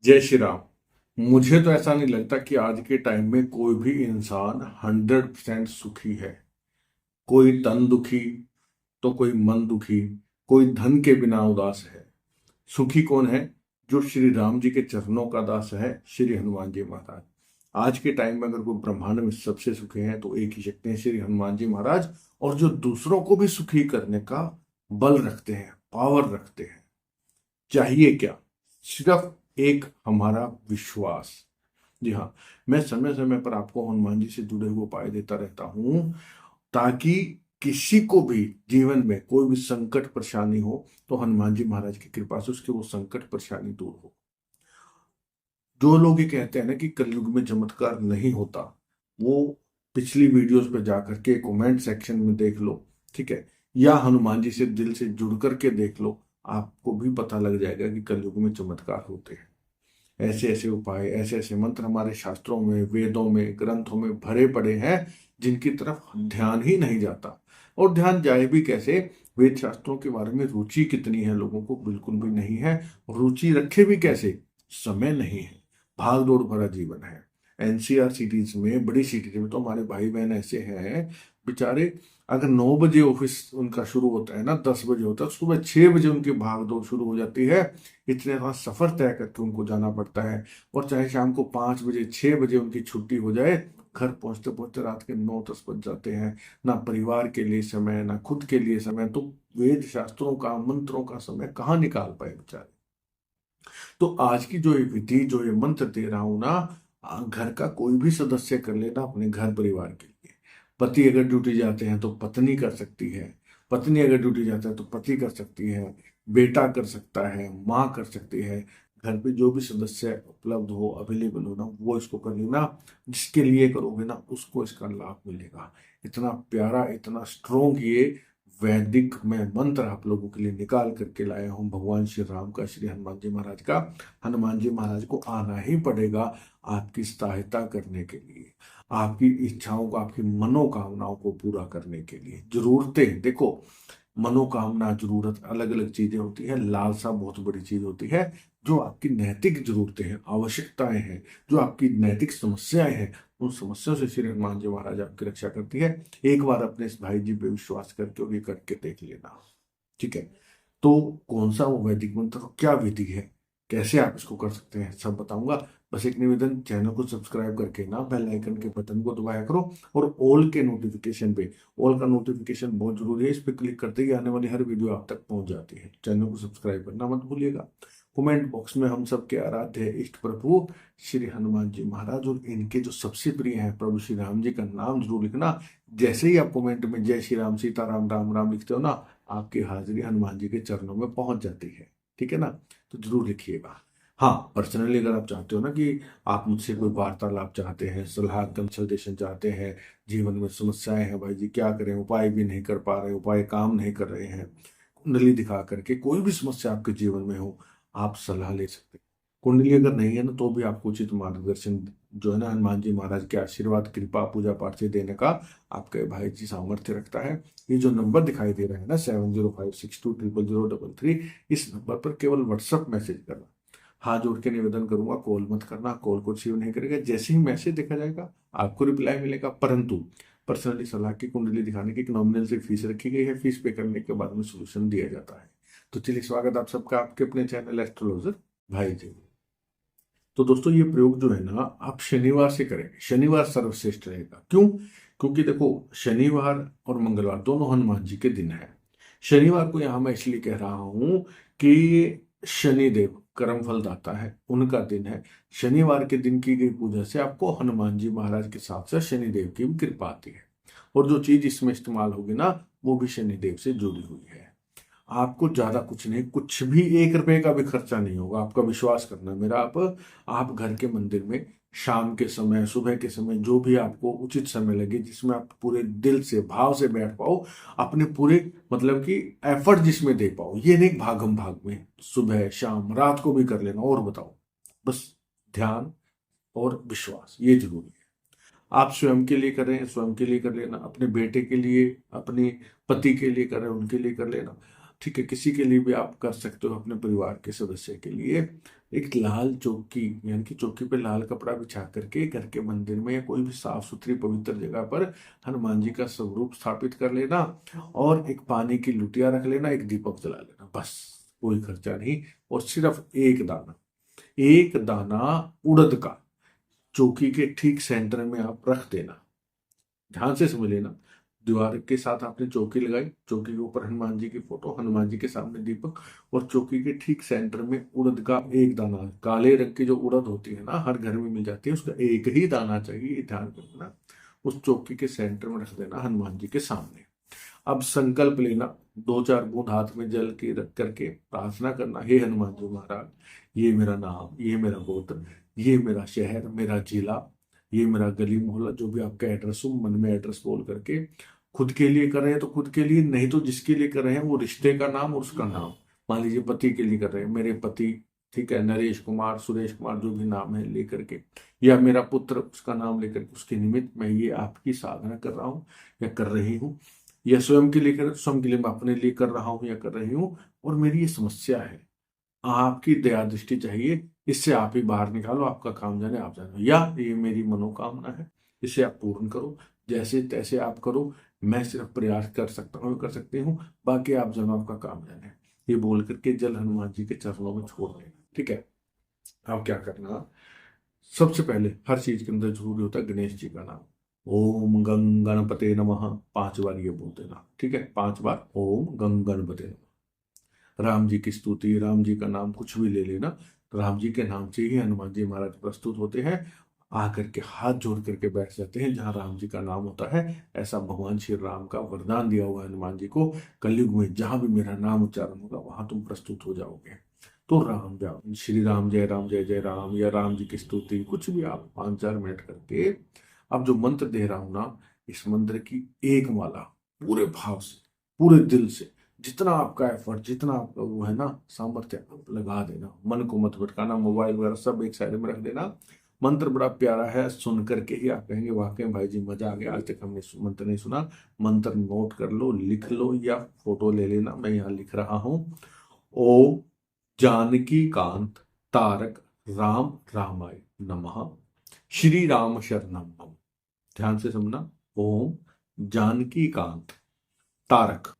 जय श्री राम। मुझे तो ऐसा नहीं लगता कि आज के टाइम में कोई भी इंसान 100% सुखी है। कोई तन दुखी तो कोई मन दुखी, कोई धन के बिना उदास है। सुखी कौन है? जो श्री राम जी के चरणों का दास है, श्री हनुमान जी महाराज। आज के टाइम में अगर कोई ब्रह्मांड में सबसे सुखी है तो एक ही शक्ति है, श्री हनुमान जी महाराज। और जो दूसरों को भी सुखी करने का बल रखते हैं, पावर रखते हैं। चाहिए क्या? सिर्फ एक हमारा विश्वास। जी हाँ, मैं समय समय पर आपको हनुमान जी से जुड़े हुए उपाय देता रहता हूँ, ताकि किसी को भी जीवन में कोई भी संकट परेशानी हो तो हनुमान जी महाराज की कृपा से उसकी वो संकट परेशानी दूर हो। जो लोग ये कहते हैं ना कि कलयुग में चमत्कार नहीं होता, वो पिछली वीडियोस पे जाकर के कमेंट सेक्शन में देख लो, ठीक है? या हनुमान जी से दिल से जुड़ करके देख लो, आपको भी पता लग जाएगा कि कलयुग में चमत्कार होते हैं। ऐसे ऐसे उपाय, ऐसे ऐसे मंत्र हमारे शास्त्रों में, वेदों में, ग्रंथों में भरे पड़े हैं, जिनकी तरफ ध्यान ही नहीं जाता। और ध्यान जाए भी कैसे? वेद शास्त्रों के बारे में रुचि कितनी है लोगों को? बिल्कुल भी नहीं है। रुचि रखे भी कैसे? समय नहीं है, भाग दौड़ भरा जीवन है। एनसीआर सिटीज में, बड़ी सिटीज में तो हमारे भाई बहन ऐसे हैं बेचारे, अगर 9 बजे ऑफिस उनका शुरू होता है ना, 10 बजे होता है, सुबह 6 बजे उनकी भाग दौड़ शुरू हो जाती है। इतने वहां सफर तय करके उनको जाना पड़ता है। और चाहे शाम को 5 बजे 6 बजे उनकी छुट्टी हो जाए, घर पहुंचते पहुंचते रात के 9-10 बज जाते हैं। ना परिवार के लिए समय, ना खुद के लिए समय, तो वेद शास्त्रों का, मंत्रों का समय कहाँ निकाल पाए बेचारे। तो आज की जो ये विधि, जो ये मंत्र दे रहा हूं ना, घर का कोई भी सदस्य कर लेना अपने घर परिवार के लिए। पति अगर ड्यूटी जाते हैं तो पत्नी कर सकती है, पत्नी अगर ड्यूटी जाता है तो पति कर सकती है, बेटा कर सकता है, माँ कर सकती है। घर पे जो भी सदस्य उपलब्ध हो, अवेलेबल हो ना, वो इसको कर लेना। जिसके लिए करोगे ना, उसको इसका लाभ मिलेगा। इतना प्यारा, इतना स्ट्रोंग ये वैदिक में मंत्र आप लोगों के लिए निकाल करके लाया हूँ, भगवान श्री राम का, श्री हनुमान जी महाराज का। हनुमान जी महाराज को आना ही पड़ेगा आपकी सहायता करने के लिए, आपकी इच्छाओं को, आपकी मनोकामनाओं को पूरा करने के लिए। जरूरतें देखो, मनोकामना, जरूरत अलग अलग चीजें होती है, लालसा बहुत बड़ी चीज होती है। जो आपकी नैतिक जरूरतें हैं, आवश्यकताएं हैं, जो आपकी नैतिक समस्याएं हैं, उन समस्याओं से श्री हनुमान जी महाराज आपकी रक्षा करती है। एक बार अपने इस भाई जी पे विश्वास करके और ये करके देख लेना, ठीक है? तो कौन सा वो वैदिक मंत्र और क्या विधि है, कैसे आप इसको कर सकते हैं, सब बताऊंगा। बस एक निवेदन, चैनल को सब्सक्राइब करके ना बेल आइकन के बटन को दबाया करो। और ऑल के नोटिफिकेशन पे, ऑल का नोटिफिकेशन बहुत जरूरी है, इस पे क्लिक करते ही आने वाली हर वीडियो आप तक पहुंच जाती है। चैनल को सब्सक्राइब करना मत भूलिएगा। कमेंट बॉक्स में हम सबके आराध्य इष्ट प्रभु श्री हनुमान जी महाराज और इनके जो सबसे प्रिय हैं प्रभु श्री राम जी का नाम जरूर लिखना। जैसे ही आप कमेंट में जय श्री राम, सीताराम, राम राम लिखते हो ना, आपकी हाजिरी हनुमान जी के चरणों में पहुंच जाती है, ठीक है ना? तो जरूर लिखिएगा। हाँ, पर्सनली अगर आप चाहते हो ना कि आप मुझसे कोई वार्तालाप चाहते हैं, सलाह कंसल्टेशन चाहते हैं, जीवन में समस्याएं हैं, भाई जी क्या करें, उपाय भी नहीं कर पा रहे, उपाय काम नहीं कर रहे हैं, कुंडली दिखा करके कोई भी समस्या आपके जीवन में हो, आप सलाह ले सकते हैं। कुंडली अगर नहीं है ना, तो भी आपको उचित मार्गदर्शन जो है ना, हनुमान जी महाराज के आशीर्वाद, कृपा, पूजा पाठ से देने का आपके भाई जी सामर्थ्य रखता है। ये जो नंबर दिखाई दे रहा है ना, 7056200033, इस नंबर पर केवल व्हाट्सअप मैसेज करना। हाथ जोड़ के निवेदन करूंगा, कॉल मत करना, कॉल को रिसीव नहीं करेगा। जैसे ही मैसेज देखा जाएगा आपको रिप्लाई मिलेगा, परंतु पर्सनली सलाह की, कुंडली दिखाने की एक नॉमिनल से फीस रखी गई है। फीस पे करने के बाद में सोल्यूशन दिया जाता है। तो चलिए, स्वागत आप सबका आपके अपने चैनल एस्ट्रोलॉजर भाई जी। तो दोस्तों, ये प्रयोग जो है ना, आप शनिवार से करेंगे। शनिवार सर्वश्रेष्ठ रहेगा। क्यों? क्योंकि देखो, शनिवार और मंगलवार दोनों हनुमान जी के दिन है। शनिवार को यहां मैं इसलिए कह रहा हूं कि शनिदेव कर्म फल दाता है, उनका दिन है। शनिवार के दिन की गई पूजा से आपको हनुमान जी महाराज के साथ साथ शनिदेव की भी कृपा आती है। और जो चीज इसमें इस्तेमाल होगी ना, वो भी शनिदेव से जुड़ी हुई है। आपको ज्यादा कुछ नहीं, कुछ भी 1 रुपए का भी खर्चा नहीं होगा। आपका विश्वास करना मेरा, आप घर के मंदिर में शाम के समय, सुबह के समय, जो भी आपको उचित समय लगे, जिसमें आप पूरे दिल से, भाव से बैठ पाओ, अपने पूरे मतलब कि एफर्ट जिसमें दे पाओ। ये नहीं भागम भाग में, सुबह शाम रात को भी कर लेना। और बताओ, बस ध्यान और विश्वास ये जरूरी है। आप स्वयं के लिए करें, स्वयं के लिए कर लेना, अपने बेटे के लिए, अपने पति के लिए करें, उनके लिए कर लेना, ठीक है? किसी के लिए भी आप कर सकते हो, अपने परिवार के सदस्य के लिए। एक लाल चौकी यानी कि चौकी पे लाल कपड़ा बिछा करके घर के मंदिर में या कोई भी साफ सुथरी पवित्र जगह पर हनुमान जी का स्वरूप स्थापित कर लेना, और एक पानी की लुटिया रख लेना, एक दीपक जला लेना, बस। कोई खर्चा नहीं, और सिर्फ एक दाना उड़द का चौकी के ठीक सेंटर में आप रख देना। ध्यान से समझ लेना। दीवार के साथ आपने चौकी लगाई, चौकी के ऊपर हनुमान जी की फोटो, हनुमान जी के सामने दीपक, और चौकी के ठीक सेंटर में उड़द का एक दाना, काले रंग की जो उड़द होती है ना, हर घर में मिल जाती है, उसका एक ही दाना चाहिए, ये ध्यान रखना। उस चौकी के सेंटर में रख देना हनुमान जी के सामने। अब संकल्प लेना, 2-4 बूंद हाथ में जल के रख करके प्रार्थना करना, हे हनुमान जी महाराज, ये मेरा नाम, ये मेरा गोत्र, ये मेरा शहर, मेरा जिला, ये मेरा गली मोहल्ला, जो भी आपका एड्रेस हो, मन में एड्रेस बोल करके, खुद के लिए कर रहे हैं तो खुद के लिए, नहीं तो जिसके लिए कर रहे हैं वो रिश्ते का नाम और उसका नाम। मान लीजिए पति के लिए कर रहे हैं, मेरे पति, ठीक है, नरेश कुमार, सुरेश कुमार, जो भी नाम है लेकर के, या मेरा पुत्र, उसका नाम लेकर के, उसके निमित्त मैं ये आपकी साधना कर रहा हूँ या कर रही हूँ, या स्वयं के लिए कर, स्वयं के लिए मैं अपने लिए कर रहा हूँ या कर रही हूँ, और मेरी ये समस्या है, आपकी दया दृष्टि चाहिए, इससे आप ही बाहर निकालो, आपका काम जाने आप जानो, या ये मेरी मनोकामना है, इसे आप पूर्ण करो, जैसे तैसे आप करो, मैं सिर्फ प्रयास कर सकता हूँ, कर सकती हूँ, बाकी आप जानो, आपका काम जाने। ये बोल करके जल हनुमान जी के चरणों में छोड़ देना, ठीक है। अब क्या करना, सबसे पहले हर चीज के अंदर जरूरी होता है गणेश जी का नाम। ओम गंग गणपते नमः 5 बार ये बोल देना, ठीक है, 5 बार ओम गंग गणपते नमः। राम जी की स्तुति, राम जी का नाम कुछ भी ले लेना, राम जी के नाम से ही हनुमान जी महाराज प्रस्तुत होते हैं, आकर के हाथ जोड़ करके बैठ जाते हैं जहां राम जी का नाम होता है। ऐसा भगवान श्री राम का वरदान दिया हुआ है हनुमान जी को, कलयुग में जहां भी मेरा नाम उच्चारण होगा वहां तुम प्रस्तुत हो जाओगे। तो राम जाओ, श्री राम जय जय राम, या राम जी की स्तुति, कुछ भी आप 5-4 मिनट करके, अब जो मंत्र दे रहा हूं ना, इस मंत्र की एक माला पूरे भाव से, पूरे दिल से, जितना आपका एफर्ट, जितना आपका वो है ना सामर्थ्य, आप लगा देना, मन को मत भटकाना, मोबाइल वगैरह सब एक साइड में रख देना। मंत्र बड़ा प्यारा है, सुन करके ही आप कहेंगे वाकई भाई जी मजा आ गया, आज तक हमने मंत्र नहीं सुना। मंत्र नोट कर लो, लिख लो, या फोटो ले लेना, मैं यहाँ लिख रहा हूँ। ओम जानकी कांत तारक राम रामाय नमः, श्री राम शरणम मम। ध्यान से समझना, ओम जानकी कांत तारक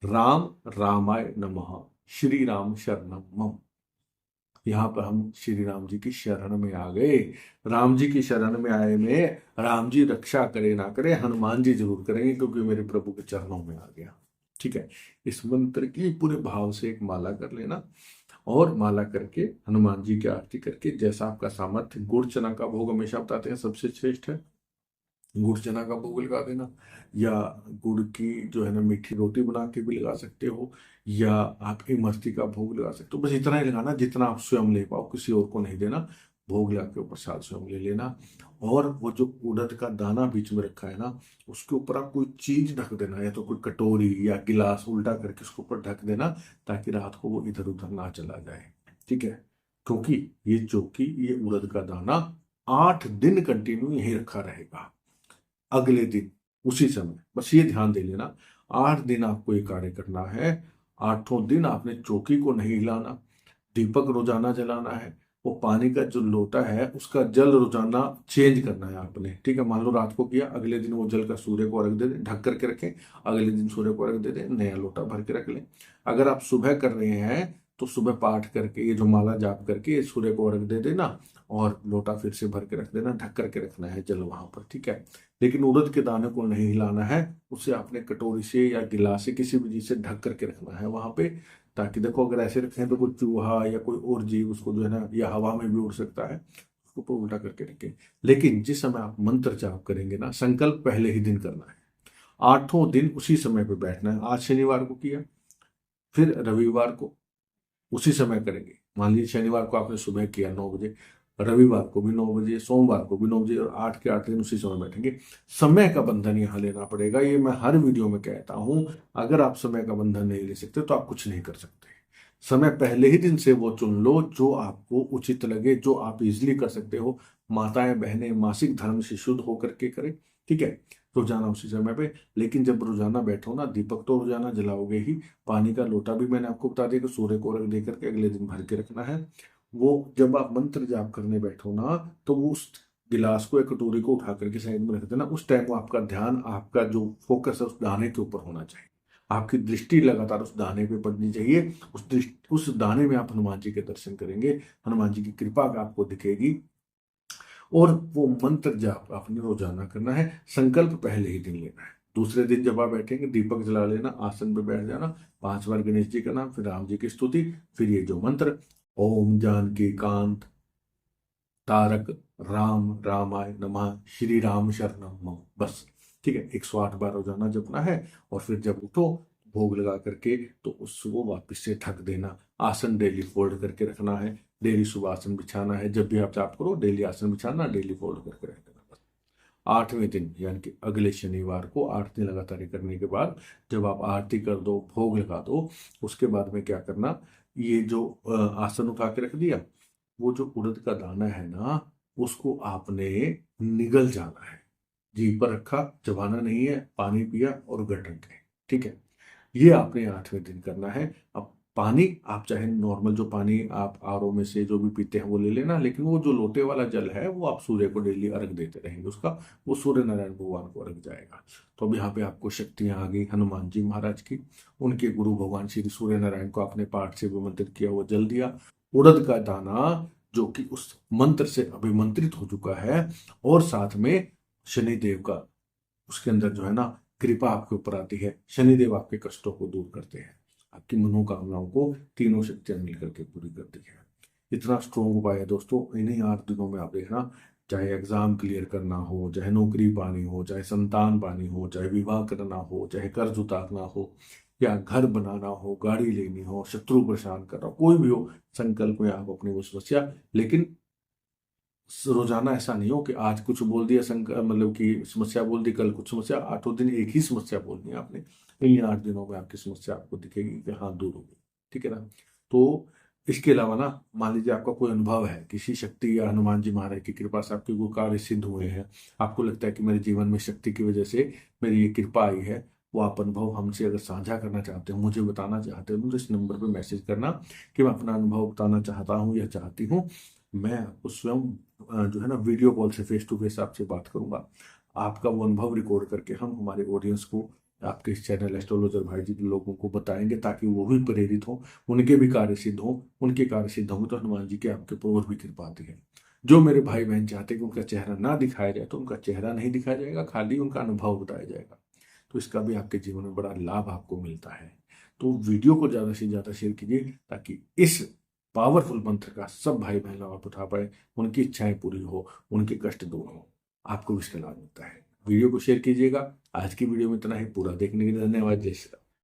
राम रामाय नमः, श्री राम शरणम मम। यहाँ पर हम श्री राम जी की शरण में आ गए। राम जी की शरण में आए में राम जी रक्षा करे ना करे, हनुमान जी जरूर करेंगे, क्योंकि मेरे प्रभु के चरणों में आ गया, ठीक है। इस मंत्र की पूरे भाव से एक माला कर लेना, और माला करके हनुमान जी की आरती करके, जैसा आपका सामर्थ्य, गुड़ चना का भोग हमेशा बताते हैं सबसे श्रेष्ठ है, गुड़ चना का भोग लगा देना, या गुड़ की जो है ना मीठी रोटी बना के भी लगा सकते हो, या आप इमरती का भोग लगा सकते हो, बस इतना ही लगाना जितना आप स्वयं ले पाओ, किसी और को नहीं देना। भोग लगा के प्रसाद स्वयं ले लेना, और वो जो उड़द का दाना बीच में रखा है ना, उसके ऊपर आप कोई चीज ढक देना, या तो कोई कटोरी या गिलास उल्टा करके उसके ऊपर ढक देना, ताकि रात को वो इधर उधर ना चला जाए, ठीक है। क्योंकि ये चौकी, ये उड़द का दाना 8 दिन कंटिन्यू यहीं रखा रहेगा, अगले दिन उसी समय, बस ये ध्यान दे लेना, 8 दिन आपको ये कार्य करना है। 8 दिन आपने चौकी को नहीं हिलाना, दीपक रोजाना जलाना है, वो पानी का जो लोटा है उसका जल रोजाना चेंज करना है आपने, ठीक है। मान लो रात को किया, अगले दिन वो जल का सूर्य को रख दे दें, ढक करके रखें, अगले दिन सूर्य को रख दे दें, नया लोटा भर के रख लें। अगर आप सुबह कर रहे हैं तो सुबह पाठ करके, ये जो माला जाप करके सूर्य को रख दे देना, और लोटा फिर से भर के रख देना, ढक करके रखना है जल वहां पर, ठीक है। लेकिन उड़द के दाने को नहीं हिलाना है, उसे आपने कटोरी से या गिलास से किसी भी चीज से ढक करके रखना है वहां पे, ताकि देखो अगर ऐसे रखें तो कोई चूहा या कोई और जीव उसको जो है ना, या हवा में भी उड़ सकता है, उसको ऊपर उल्टा करके रखें। लेकिन जिस समय आप मंत्र जाप करेंगे ना, संकल्प पहले ही दिन करना है, 8 दिन उसी समय पे बैठना है। आज शनिवार को किया, फिर रविवार को उसी समय करेंगे। मान लीजिए शनिवार को आपने सुबह किया 9 बजे, रविवार को भी 9 बजे, सोमवार को भी 9 बजे, और 8 के 8 दिन उसी समय बैठेंगे। समय का बंधन यहाँ लेना पड़ेगा, ये मैं हर वीडियो में कहता हूँ। अगर आप समय का बंधन नहीं ले सकते तो आप कुछ नहीं कर सकते। समय पहले ही दिन से वो चुन लो जो आपको उचित लगे, जो आप इजिली कर सकते हो। माताएं बहनें मासिक धर्म से शुद्ध होकर के करें, ठीक है, रोजाना उसी समय पे। लेकिन जब रोजाना बैठो ना, दीपक तो रोजाना जलाओगे ही, पानी का लोटा भी मैंने आपको बता दिया कि सूर्य को रख दे करके अगले दिन भर के रखना है। वो जब आप मंत्र जाप करने बैठो ना, तो वो उस गिलास को या कटोरी को उठा करके साइड में रख देना। उस टाइम वो आपका ध्यान, आपका जो फोकस है उस दाने के ऊपर होना चाहिए। आपकी दृष्टि लगातार उस दाने पे पड़नी चाहिए। उस दाने में आप हनुमान जी के दर्शन करेंगे, हनुमान जी की कृपा आपको दिखेगी। और वो मंत्र जाप आपने रोजाना करना है। संकल्प पहले ही दिन लेना है। दूसरे दिन जब आप बैठेंगे दीपक जला लेना, आसन पे बैठ जाना, 5 बार गणेश जी का नाम, फिर राम जी की स्तुति, फिर ये जो मंत्र, ओम जानकी कांत तारक राम रामाय नमः श्री राम शरणम मम, बस। ठीक है, 108 बार रोजाना जपना है। और फिर जब उठो भोग लगा करके तो उसको वापस से ढक देना। आसन डेली फोल्ड करके रखना है। डेली सुबह आसन बिछाना है। जब भी आप जाप करो डेली आसन बिछाना, डेली फोल्ड करके रख देना, बस। 8वें दिन यानी कि अगले शनिवार को 8 दिन लगातार करने के बाद जब आप आरती कर दो, भोग लगा दो, उसके बाद में क्या करना, ये जो आसन उठा के रख दिया, वो जो उड़द का दाना है ना, उसको आपने निगल जाना है। जीभ पर रखा, चबाना नहीं है, पानी पिया और गटक गए। ठीक है, ये आपने 8वें दिन करना है। अब पानी आप चाहे नॉर्मल जो पानी आप आरओ में से जो भी पीते हैं वो ले लेना, लेकिन वो जो लोटे वाला जल है वो आप सूर्य को डेली अर्घ देते रहेंगे उसका, वो सूर्य नारायण भगवान को अर्घ जाएगा। तो अब यहाँ पे आपको शक्तियां आ गई हनुमान जी महाराज की। उनके गुरु भगवान श्री सूर्य नारायण को आपने पाठ से विमंत्रित किया, वो जल दिया। उड़द का दाना जो कि उस मंत्र से अभिमंत्रित हो चुका है, और साथ में शनिदेव का उसके अंदर जो है ना कृपा आपके ऊपर आती है। शनिदेव आपके कष्टों को दूर करते हैं, आपकी मनोकामनाओं को तीनों शक्तियां मिलकर के पूरी करती है। इतना स्ट्रोंग उपाय है दोस्तों। इन्हीं 8 दिनों में आप देखना, चाहे एग्जाम क्लियर करना हो, चाहे नौकरी पानी हो, चाहे संतान पानी हो, चाहे विवाह करना हो, चाहे कर्ज उतारना हो, या घर बनाना हो, गाड़ी लेनी हो, शत्रु परेशान करना हो, कोई भी हो, संकल्प में आप अपनी वो समस्या, लेकिन रोजाना ऐसा नहीं हो कि आज कुछ बोल दिया, मतलब कि समस्या बोल दी, कल कुछ समस्या, 8 दिन एक ही समस्या बोलनी है आपने। इन 8 दिनों में आपकी समस्या आपको दिखेगी कि हाँ दूर होगी। ठीक है ना। तो इसके अलावा ना, मान लीजिए आपका कोई अनुभव है किसी शक्ति या हनुमान जी महाराज की कृपा से आपके वो कार्य सिद्ध हुए हैं, आपको लगता है कि मेरे जीवन में शक्ति की वजह से मेरी ये कृपा आई है, वो आप अनुभव हमसे अगर साझा करना चाहते हो, मुझे बताना चाहते हो, तो इस नंबर पर मैसेज करना कि मैं अपना अनुभव बताना चाहता हूँ या चाहती हूँ। मैं आपको स्वयं जो है ना वीडियो कॉल से फेस टू फेस आपसे बात करूंगा। आपका वो अनुभव रिकॉर्ड करके हम हमारे ऑडियंस को, आपके इस चैनल एस्ट्रोलॉजर भाई जी के लोगों को बताएंगे, ताकि वो भी प्रेरित हो, उनके भी कार्य सिद्ध हो। उनके कार्य सिद्ध होंगे तो हनुमान जी के आपके ऊपर और भी कृपा आती है। जो मेरे भाई बहन चाहते हैं कि उनका चेहरा ना दिखाया जाए, तो उनका चेहरा नहीं दिखाया जाएगा, खाली उनका अनुभव बताया जाएगा। तो इसका भी आपके जीवन में बड़ा लाभ आपको मिलता है। तो वीडियो को ज़्यादा से ज़्यादा शेयर कीजिए, ताकि इस पावरफुल मंत्र का सब भाई बहन आप उठा पाए, उनकी इच्छाएं पूरी हो, उनके कष्ट दूर हो, आपको भी इसका लाभ मिलता है। वीडियो को शेयर कीजिएगा। आज की वीडियो में इतना ही। पूरा देखने के लिए धन्यवाद। जय श्री राम।